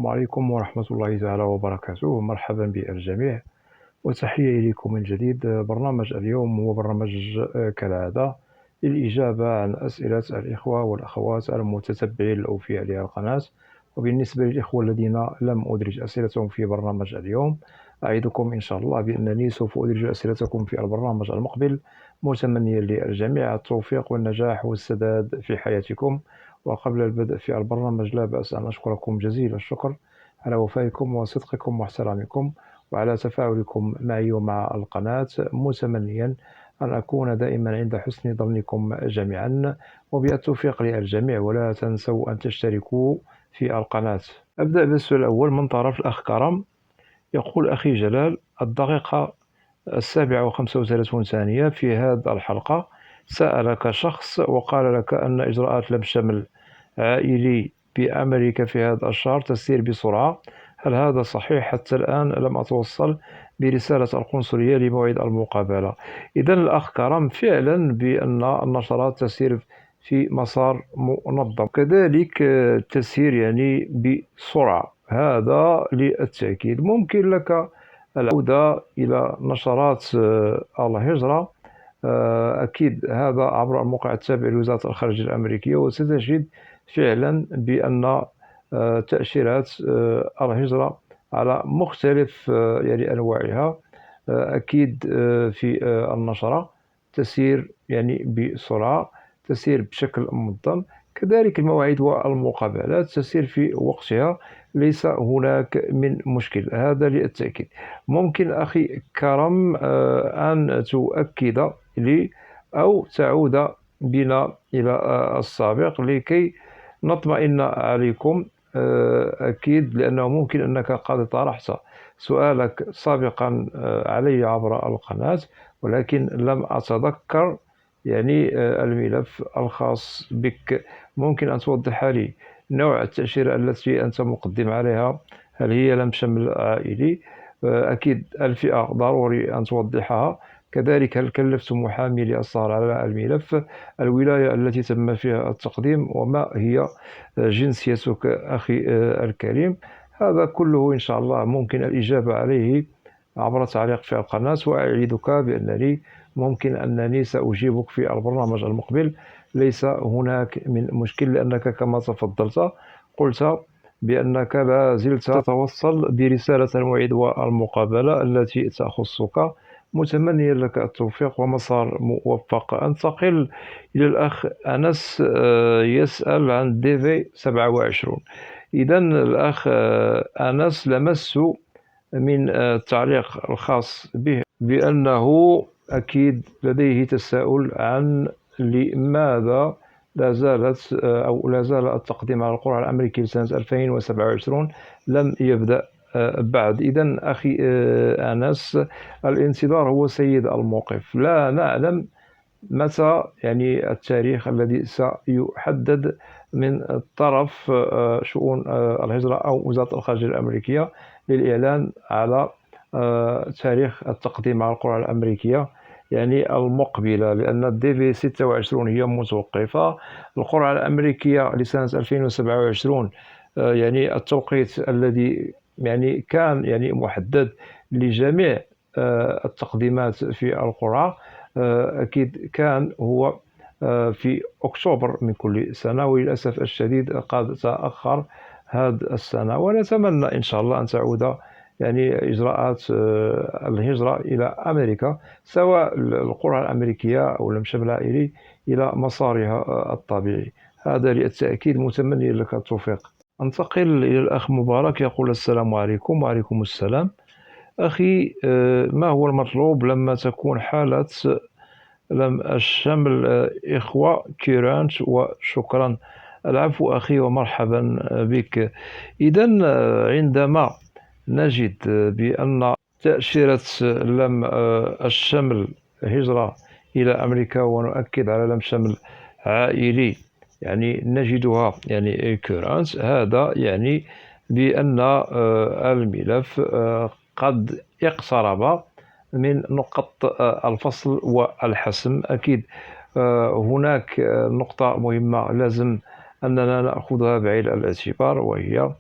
السلام عليكم ورحمة الله تعالى وبركاته. مرحبا بالجميع وتحية إليكم من جديد. برنامج اليوم هو برنامج كالعادة للإجابة عن أسئلة الإخوة والأخوات المتتبعين الأوفياء للقناة. وبالنسبة للإخوة الذين لم أدرج أسئلتهم في برنامج اليوم، أعدكم إن شاء الله بأنني سوف أدرج أسئلتكم في البرنامج المقبل، متمنيا للجميع التوفيق والنجاح والسداد في حياتكم. وقبل البدء في البرنامج لا بأس أن أشكركم جزيل الشكر على وفائكم وصدقكم واحترامكم وعلى تفاعلكم معي ومع القناة، متمنيا أن أكون دائما عند حسن ظنكم جميعا، وبالتوفيق للجميع. ولا تنسوا أن تشتركوا في القناة. أبدأ بالسؤال الأول من طرف الأخ كرم. يقول: أخي جلال، الدقيقة 7:35 في هذه الحلقة سألك شخص وقال لك أن إجراءات لم شمل عائلي بأمريكا في هذا الشهر تسير بسرعة. هل هذا صحيح؟ حتى الآن لم أتوصل برسالة القنصلية لموعد المقابلة. إذن الأخ كرم، فعلا بأن النشرات تسير في مسار منظم، كذلك تسير يعني بسرعة، هذا للتأكيد. ممكن لك العودة إلى نشرات الهجرة، أكيد هذا عبر الموقع التابع لوزارة الخارجية الأمريكية، وستجد فعلا بأن تأشيرات الهجرة على مختلف يعني أنواعها أكيد في النشرة تسير يعني بسرعة، تسير بشكل منظم. كذلك المواعيد والمقابلات تسير في وقتها، ليس هناك من مشكل، هذا للتأكيد. ممكن أخي كرم أن تؤكد لي أو تعود بنا إلى السابق لكي نطمئن عليكم. أكيد، لأنه ممكن أنك قد طرحت سؤالك سابقا علي عبر القناة، ولكن لم أتذكر يعني الملف الخاص بك. ممكن أن توضح لي نوع التأشيرة التي أنت مقدم عليها؟ هل هي لم شمل عائلي؟ أكيد الفئة ضروري أن توضحها. كذلك هل كلفت محامي للسهر على الملف؟ الولاية التي تم فيها التقديم، وما هي جنسيتك أخي الكريم؟ هذا كله إن شاء الله ممكن الإجابة عليه عبر تعليق في القناة، وأعدك بأنني ممكن أنني سأجيبك في البرنامج المقبل، ليس هناك من مشكل، لأنك كما تفضلت قلت بأنك لا زلت تتوصل برسالة الموعد والمقابلة التي تخصك. متمنيا لك التوفيق ومسار موفق. أنتقل إلى الأخ أنس، يسأل عن دي في 27. إذا الأخ أنس لمس من التعليق الخاص به بأنه أكيد لديه تساؤل عن لماذا لا زالت أو لا زال التقديم على القرعة الأمريكية لسنة 2027 لم يبدأ بعد. إذن أخي أنس، الانتظار هو سيد الموقف. لا نعلم متى يعني التاريخ الذي سيحدد من طرف شؤون الهجرة أو وزارة الخارجية الأمريكية للإعلان على تاريخ التقديم على القرعة الأمريكية يعني المقبلة، لأن الدي في 26 هي متوقفة. القرعة الأمريكية لسنة 2027 يعني التوقيت الذي يعني كان يعني محدد لجميع التقديمات في القرعة أكيد كان هو في أكتوبر من كل سنة، وللأسف الشديد قد تأخر هذه السنة. ونتمنى إن شاء الله أن تعود يعني إجراءات الهجرة إلى أمريكا، سواء القرعة الأمريكية أو المشمل العائلي، إلى مسارها الطبيعي. هذا للتأكيد، متمني لك التوفيق. أنتقل إلى الأخ مبارك، يقول: السلام عليكم. وعليكم السلام. أخي، ما هو المطلوب لما تكون حالة لم الشمل إخوة كيرانت؟ وشكرا. العفو أخي ومرحبا بك. إذا عندما نجد بأن تأشيرة لم الشمل هجرة إلى أمريكا، ونؤكد على لم شمل عائلي يعني نجدها يعني كيرانت، هذا يعني بأن الملف قد اقترب من نقط الفصل والحسم. أكيد هناك نقطة مهمة لازم أننا نأخذها بعين الاعتبار، وهي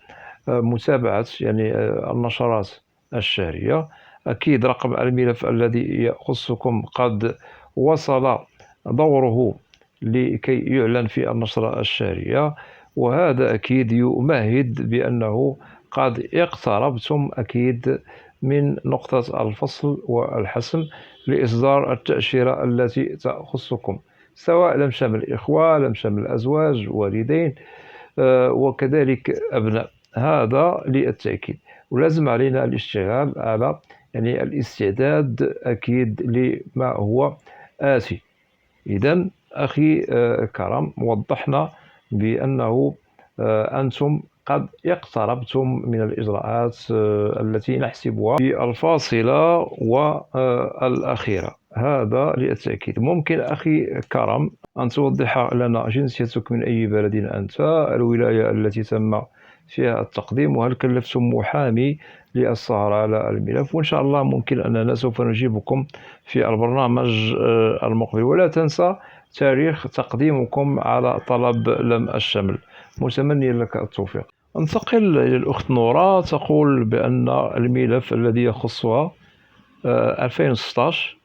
متابعة يعني النشرات الشهرية. أكيد رقم الملف الذي يخصكم قد وصل دوره لكي يعلن في النشرة الشهرية، وهذا أكيد يمهد بأنه قد اقتربتم أكيد من نقطة الفصل والحسم لإصدار التأشيرة التي تخصكم، سواء لم شمل إخوة، لم شمل أزواج، والدين، وكذلك أبناء. هذا للتأكيد، ولازم علينا الاشتغال على يعني الاستعداد أكيد لما هو آتي. إذا أخي كرم، وضحنا بأنه أنتم قد اقتربتم من الإجراءات التي نحسبها في الفاصلة والأخيرة. هذا للتأكيد. ممكن أخي كرم أن توضح لنا جنسيتك، من أي بلد أنت، الولاية التي تم فيها التقديم، وهل كلفتم محامي للسهر على الملف؟ وإن شاء الله ممكن أننا سوف نجيبكم في البرنامج المقبل. ولا تنسى تاريخ تقديمكم على طلب لم الشمل. متمنيا لك التوفيق. انتقل إلى الأخت نورة، تقول بأن الملف الذي يخصها 2016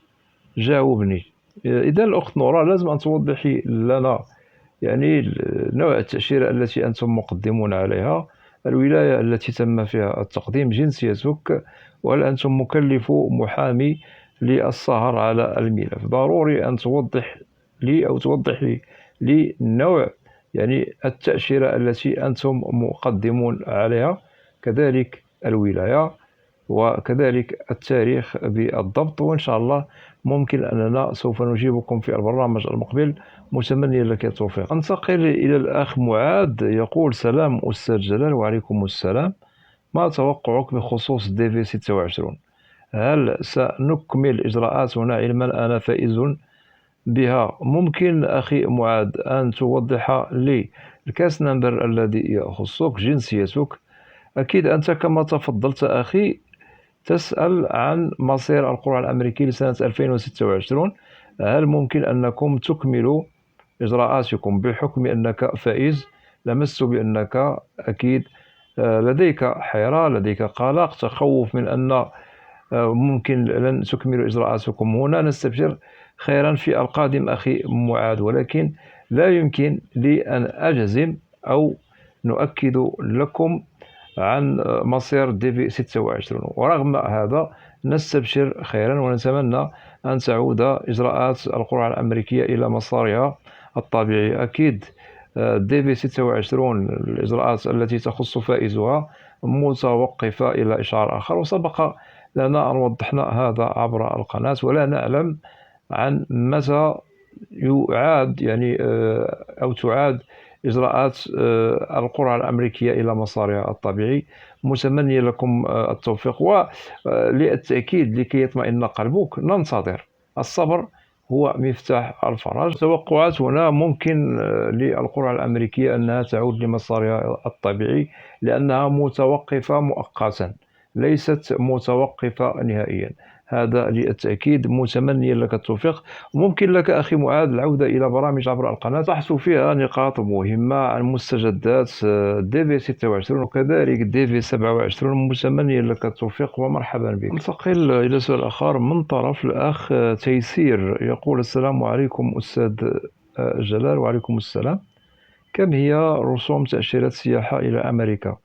جاوبني. إذا الأخت نورة لازم أن توضحي لنا يعني نوع التأشيرة التي أنتم مقدمون عليها، الولاية التي تم فيها التقديم، جنسيتك، وهل أنتم مكلفو محامي للسهر على الملف. ضروري أن توضح لي أو توضح لي نوع يعني التأشيرة التي أنتم مقدمون عليها، كذلك الولاية، وكذلك التاريخ بالضبط. وإن شاء الله ممكن أننا سوف نجيبكم في البرنامج المقبل. متمنيا لك التوفيق. أنتقل إلى الأخ معاذ، يقول: سلام أستاذ جلال. وعليكم السلام. ما توقعك بخصوص DV 26؟ هل سنكمل إجراءاتنا علما أنا فائز بها؟ ممكن أخي معاذ أن توضح لي الكاس نمبر الذي يخصك، جنسيتك. أكيد أنت كما تفضلت أخي تسأل عن مصير القرعة الأمريكية لسنة 2026. هل ممكن أنكم تكملوا إجراءاتكم بحكم أنك فائز؟ لمست بأنك أكيد لديك حيرة، لديك قلق، تخوف من أن ممكن لن تكملوا إجراءاتكم هنا. نستبشر خيرا في القادم أخي معاذ، ولكن لا يمكن لي أن أجزم أو نؤكد لكم عن مصير DV 26. ورغم هذا نستبشر خيرا ونتمنى أن تعود إجراءات القرعة الأمريكية إلى مسارها الطبيعي. أكيد DV 26 الإجراءات التي تخص فائزها متوقفة إلى إشعار آخر، وسبق لنا أن وضحنا هذا عبر القناة، ولا نعلم عن متى يعاد يعني أو تعاد إجراءات القرعة الأمريكية إلى مسارها الطبيعي. متمني لكم التوفيق، وللتأكيد لكي يطمئن قلبك ننتظر. الصبر هو مفتاح الفرج. توقعات هنا ممكن للقرعة الأمريكية أنها تعود لمسارها الطبيعي، لأنها متوقفة مؤقتا، ليست متوقفة نهائيا. هذا للتأكيد. متمنيا لك التوفيق. ممكن لك أخي معاذ العودة إلى برامج عبر القناة بحث فيها نقاط مهمة عن مستجدات DV 26 وكذلك DV 27. متمنيا لك التوفيق ومرحبا بك. ننتقل إلى سؤال آخر من طرف الأخ تيسير، يقول: السلام عليكم أستاذ جلال. وعليكم السلام. كم هي رسوم تأشيرة السياحة إلى أمريكا؟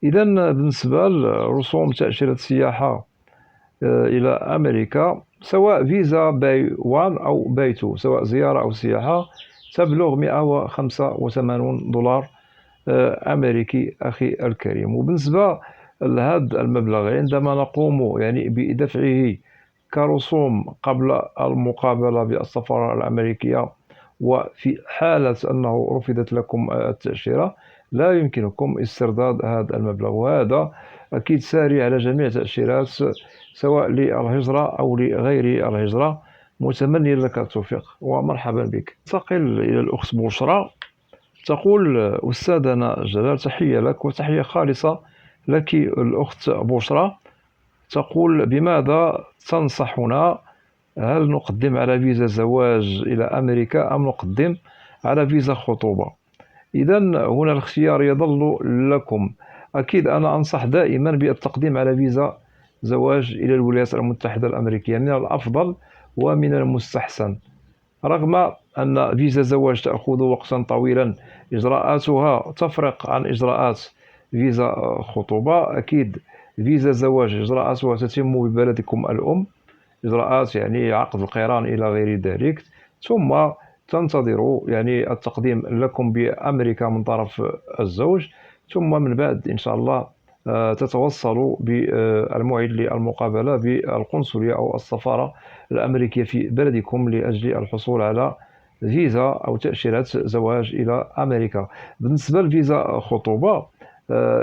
إذا بالنسبة لرسوم تأشيرة السياحة إلى أمريكا، سواء فيزا باي 1 أو باي 2، سواء زيارة أو سياحة، تبلغ $185 أمريكي أخي الكريم. وبالنسبة لهذا المبلغ عندما نقوم يعني بدفعه كرسوم قبل المقابلة بالسفارة الأمريكية، وفي حالة أنه رفضت لكم التأشيرة، لا يمكنكم استرداد هذا المبلغ. وهذا أكيد ساري على جميع التأشيرات، سواء للهجرة أو لغير الهجرة. متمني لك التوفيق ومرحبا بك. انتقل إلى الأخت بشرى، تقول: أستاذنا جلال، تحية لك وتحية خالصة لك الأخت بشرى. تقول: بماذا تنصحنا؟ هل نقدم على فيزا زواج إلى أمريكا أم نقدم على فيزا خطوبة؟ إذا هنا الاختيار يظل لكم. أكيد أنا أنصح دائما بالتقديم على فيزا زواج إلى الولايات المتحدة الأمريكية، من الأفضل ومن المستحسن. رغم أن فيزا زواج تأخذ وقتا طويلا، إجراءاتها تفرق عن إجراءات فيزا خطوبة. أكيد فيزا زواج إجراءاتها تتم ببلدكم الأم، إجراءات يعني عقد القران إلى غير ذلك، ثم تنتظر يعني التقديم لكم بأمريكا من طرف الزوج، ثم من بعد إن شاء الله تتوصلوا بالموعد للمقابلة بالقنصلية أو السفارة الأمريكية في بلدكم لأجل الحصول على فيزا أو تأشيرة زواج إلى أمريكا. بالنسبة لفيزا خطوبة،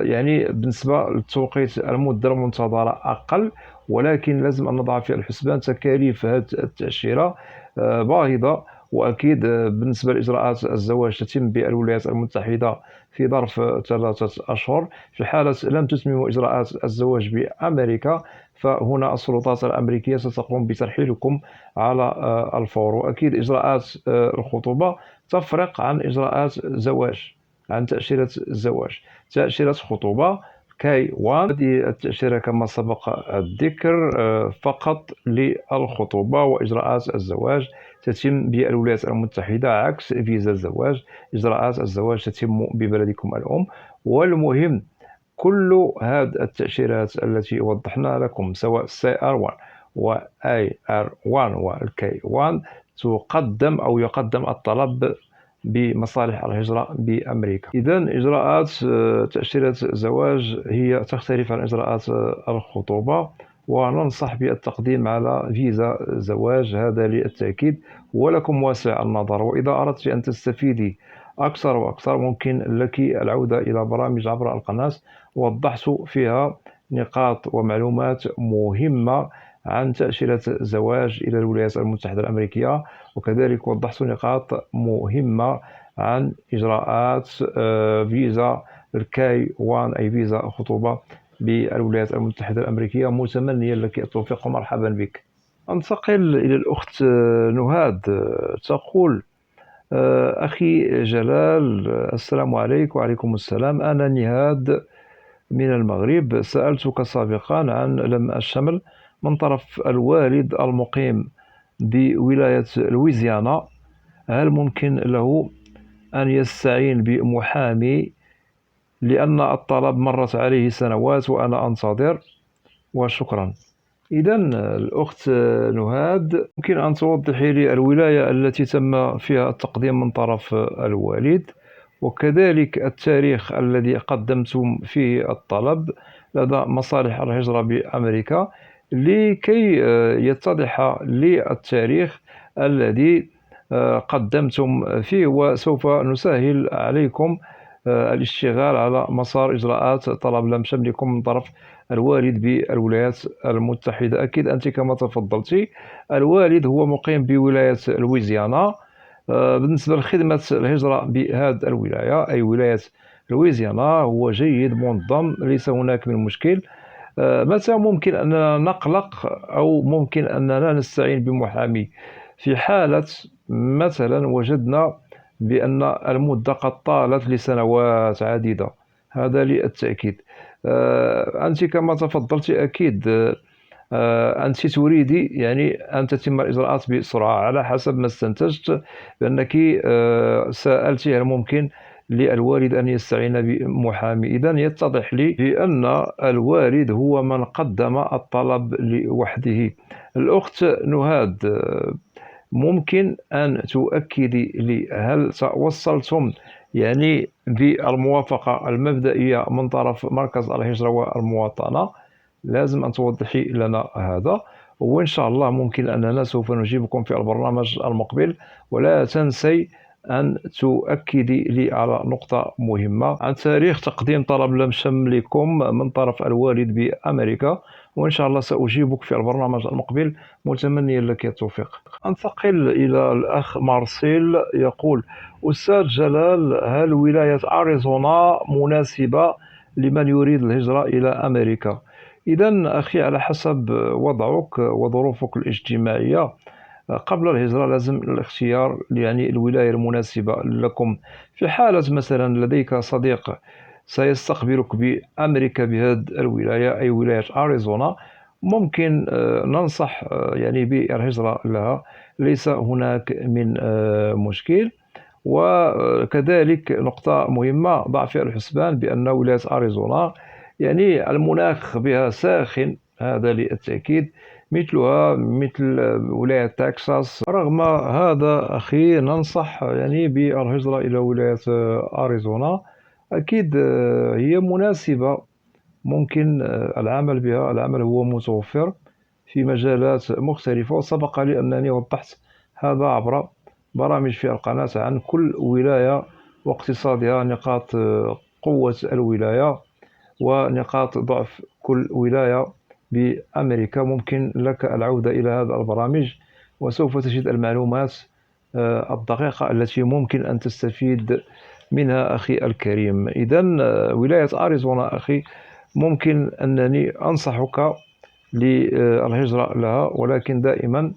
يعني بالنسبة للتوقيت المدة المنتظرة أقل، ولكن لازم أن نضع في الحسبان تكاليف هذه التأشيرة باهظة. وأكيد بالنسبة لإجراءات الزواج تتم بالولايات المتحدة في ظرف 3 أشهر. في حالة لم تتمموا إجراءات الزواج بأمريكا، فهنا السلطات الأمريكية ستقوم بترحيلكم على الفور. وأكيد إجراءات الخطوبة تفرق عن إجراءات الزواج، عن تأشيرة الزواج. تأشيرة خطوبة كاي 1، هذه التأشيرة كما سبق الذكر فقط للخطوبة، وإجراءات الزواج تتم بالولايات المتحدة، عكس فيزا الزواج، إجراءات الزواج تتم ببلدكم الأم. والمهم كل هذه التأشيرات التي وضحنا لكم، سواء CR1 و IR1 والكي 1، تقدم أو يقدم الطلب بمصالح الهجرة بأمريكا. إذا إجراءات تأشيرة الزواج هي تختلف عن إجراءات الخطوبة، وننصح بالتقديم على فيزا زواج، هذا للتأكيد. ولكم واسع النظر، وإذا أردت أن تستفيدي أكثر وأكثر ممكن لك العودة إلى برامج عبر القناة، وضحت فيها نقاط ومعلومات مهمة عن تأشيرة الزواج إلى الولايات المتحدة الأمريكية، وكذلك وضحت نقاط مهمة عن إجراءات فيزا الكاي 1 أي فيزا خطوبة بالولايات المتحدة الأمريكية. متمنيا لك التوفيق ومرحبا بك. أنتقل إلى الأخت نهاد، تقول: أخي جلال، السلام عليكم. وعليكم السلام. أنا نهاد من المغرب. سألتك سابقا عن لمع الشمل من طرف الوالد المقيم بولاية لويزيانا، هل ممكن له أن يستعين بمحامي، لأن الطلب مرت عليه سنوات وأنا أنتظر، وشكرا. إذا الأخت نهاد، ممكن أن توضحي لي الولاية التي تم فيها التقديم من طرف الوالد، وكذلك التاريخ الذي قدمتم فيه الطلب لدى مصالح الهجرة بأمريكا، لكي يتضح لي التاريخ الذي قدمتم فيه، وسوف نسهل عليكم الاشتغال على مسار إجراءات طلب لم شملكم من طرف الوالد بالولايات المتحدة. أكيد أنت كما تفضلت الوالد هو مقيم بولاية لويزيانا. بالنسبة لخدمة الهجرة بهذه الولاية أي ولاية لويزيانا هو جيد منظم، ليس هناك من مشكل. متى ممكن أننا نقلق أو ممكن أننا نستعين بمحامي؟ في حالة مثلا وجدنا بأن المدة قد طالت لسنوات عديدة، هذا للتأكيد. أنت كما تفضلت أكيد أنت تريدي يعني أن تتم الإجراءات بسرعة، على حسب ما استنتجت بأنك سألت هل ممكن للوالد أن يستعين بمحامي. إذن يتضح لي بأن الوالد هو من قدم الطلب لوحده. الأخت نهاد، ممكن أن تؤكدي لي هل وصلتم يعني بالموافقة المبدئية من طرف مركز الهجرة والمواطنة؟ لازم أن توضحي لنا هذا، وإن شاء الله ممكن أننا سوف نجيبكم في البرنامج المقبل. ولا تنسي أن تؤكدي لي على نقطة مهمة عن تاريخ تقديم طلب لم شملكم من طرف الوالد بأمريكا، وإن شاء الله سأجيبك في البرنامج المقبل، متمنيا لك التوفيق. أنتقل إلى الأخ مارسيل، يقول: أستاذ جلال، هل ولاية أريزونا مناسبة لمن يريد الهجرة إلى أمريكا؟ إذا أخي، على حسب وضعك وظروفك الاجتماعية قبل الهجرة لازم الاختيار يعني الولاية المناسبة لكم. في حالة مثلا لديك صديق سيستقبلك بأمريكا بهذه الولاية أي ولاية أريزونا. ممكن ننصح يعني بالهجرة لها، ليس هناك من مشكل. وكذلك نقطة مهمة ضع في الحسبان بأن ولاية أريزونا يعني المناخ بها ساخن، هذا للتأكيد، مثلها مثل ولاية تكساس. رغم هذا أخي ننصح يعني بالهجرة إلى ولاية أريزونا. أكيد هي مناسبة، ممكن العمل بها. العمل هو متوفر في مجالات مختلفة، وسبق لي أنني وضحت هذا عبر برامج في القناة عن كل ولاية واقتصادها، نقاط قوة الولاية ونقاط ضعف كل ولاية بأمريكا. ممكن لك العودة إلى هذه البرامج وسوف تجد المعلومات الدقيقة التي ممكن أن تستفيد منها أخي الكريم. إذن ولاية أريزونا أخي ممكن أنني أنصحك للهجرة لها، ولكن دائما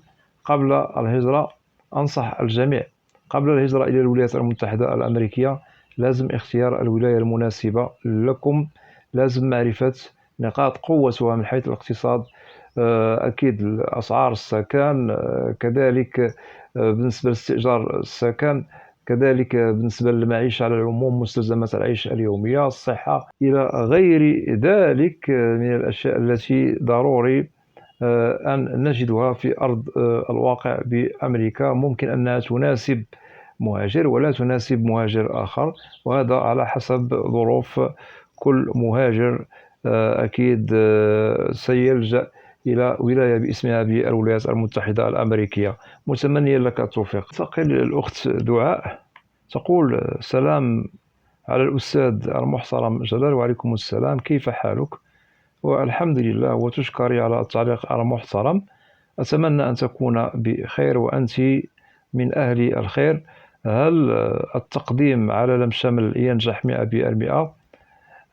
قبل الهجرة أنصح الجميع قبل الهجرة إلى الولايات المتحدة الأمريكية لازم اختيار الولاية المناسبة لكم، لازم معرفة نقاط قوتها من حيث الاقتصاد، أكيد أسعار السكن، كذلك بالنسبة لاستئجار السكن، كذلك بالنسبة للمعيشة على العموم، مستلزمات العيش اليومية، الصحة، إلى غير ذلك من الأشياء التي ضروري أن نجدها في أرض الواقع بأمريكا. ممكن أنها تناسب مهاجر ولا تناسب مهاجر آخر، وهذا على حسب ظروف كل مهاجر. أكيد سيلجأ إلى ولاية باسمها بالولايات المتحدة الأمريكية. متمنيا لك التوفيق. تقل الأخت دعاء تقول: سلام على الأستاذ المحترم جلال. وعليكم السلام، كيف حالك؟ والحمد لله، وتشكري على التعليق المحترم. أتمنى أن تكون بخير وأنت من أهل الخير. هل التقديم على لم شمل ينجح 100%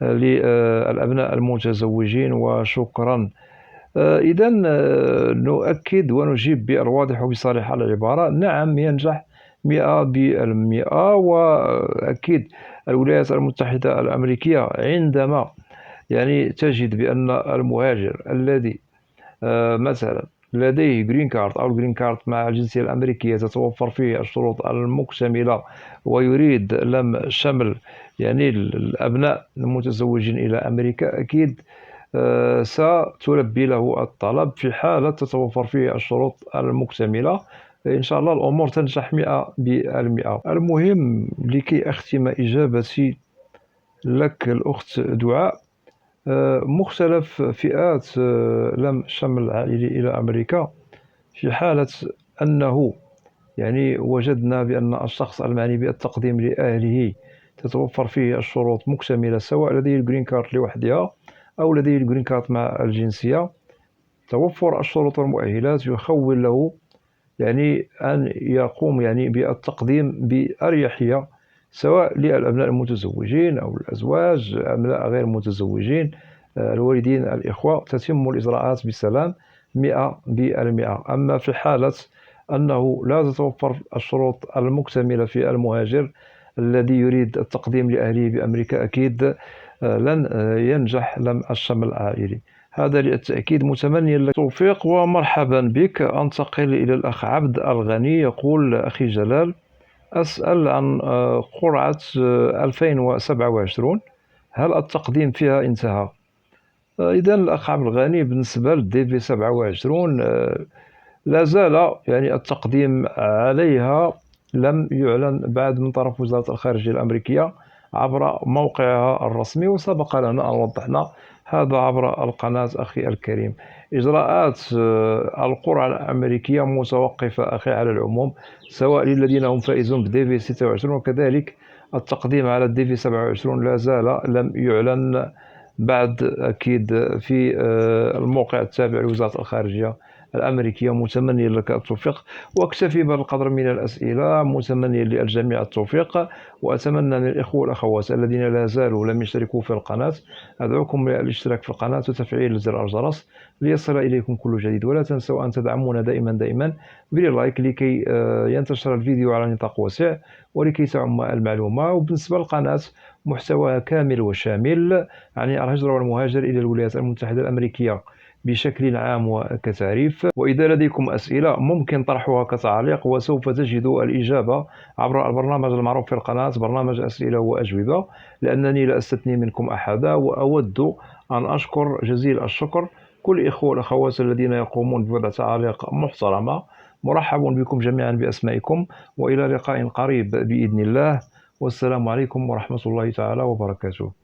للأبناء المتزوجين؟ وشكرا. إذا نؤكد ونجيب بالواضح وبصريح على العبارة: نعم ينجح 100%. وأكيد الولايات المتحدة الأمريكية عندما يعني تجد بأن المهاجر الذي مثلا لديه جرين كارد أو الجرين كارد مع الجنسية الأمريكية تتوفر فيه الشروط المكتملة ويريد لم شمل يعني الأبناء المتزوجين إلى أمريكا، أكيد ستلبي له الطلب في حالة تتوفر فيه الشروط المكتملة. إن شاء الله الأمور تنجح 100%. المهم لكي أختم إجابتي لك الأخت دعاء، مختلف فئات لم شمل العائلي إلى أمريكا، في حالة أنه يعني وجدنا بأن الشخص المعني بالتقديم لأهله تتوفر فيه الشروط مكتملة، سواء لديه الجرين كارد لوحدها أو لديه الجرين كارد مع الجنسية، توفر الشروط والمؤهلات يخول له يعني أن يقوم يعني بالتقديم بأريحية، سواء للأبناء المتزوجين أو الأزواج، أبناء غير متزوجين، الوالدين، الإخوة، تتم الإجراءات بسلام 100%. أما في حالة أنه لا تتوفر الشروط المكتملة في المهاجر الذي يريد التقديم لأهله بأمريكا، أكيد لن ينجح لم الشمل العائلي. هذا للتأكيد. متمنيا لك التوفيق ومرحبا بك. أنتقل إلى الأخ عبد الغني، يقول: أخي جلال، أسأل عن قرعة 2027، هل التقديم فيها انتهى؟ إذا الأخ عبد الغني، بالنسبة للدي في 27 لا زال يعني التقديم عليها لم يعلن بعد من طرف وزارة الخارجية الأمريكية عبر موقعها الرسمي، وسبق لنا أن وضحنا هذا عبر القناة أخي الكريم. إجراءات القرعة الأمريكية متوقفة أخي على العموم، سواء للذين هم فائزون بدي في 26، وكذلك التقديم على الدي في 27 لا زال لم يعلن بعد، أكيد في الموقع التابع لوزارة الخارجية الأمريكية، متمنيا لك التوفيق. وأكتفي بهذا القدر من الأسئلة، متمنيا للجميع التوفيق. وأتمنى من الإخوة والأخوات الذين لا زالوا لم يشتركوا في القناة، أدعوكم للاشتراك في القناة وتفعيل زر الجرس ليصل إليكم كل جديد. ولا تنسوا أن تدعمونا دائما باللايك لكي ينتشر الفيديو على نطاق واسع ولكي تعم المعلومة. وبالنسبة للقناة، محتواها كامل وشامل عن الهجرة والمهاجر إلى الولايات المتحدة الأمريكية بشكل عام وكتعريف. وإذا لديكم أسئلة ممكن طرحها كتعليق، وسوف تجدوا الإجابة عبر البرنامج المعروف في القناة، برنامج أسئلة وأجوبة، لأنني لا أستثني منكم أحدا. وأود أن أشكر جزيل الشكر كل الإخوة والأخوات الذين يقومون بوضع تعاليق محترمة. مرحب بكم جميعا بأسمائكم، وإلى لقاء قريب بإذن الله. والسلام عليكم ورحمة الله تعالى وبركاته.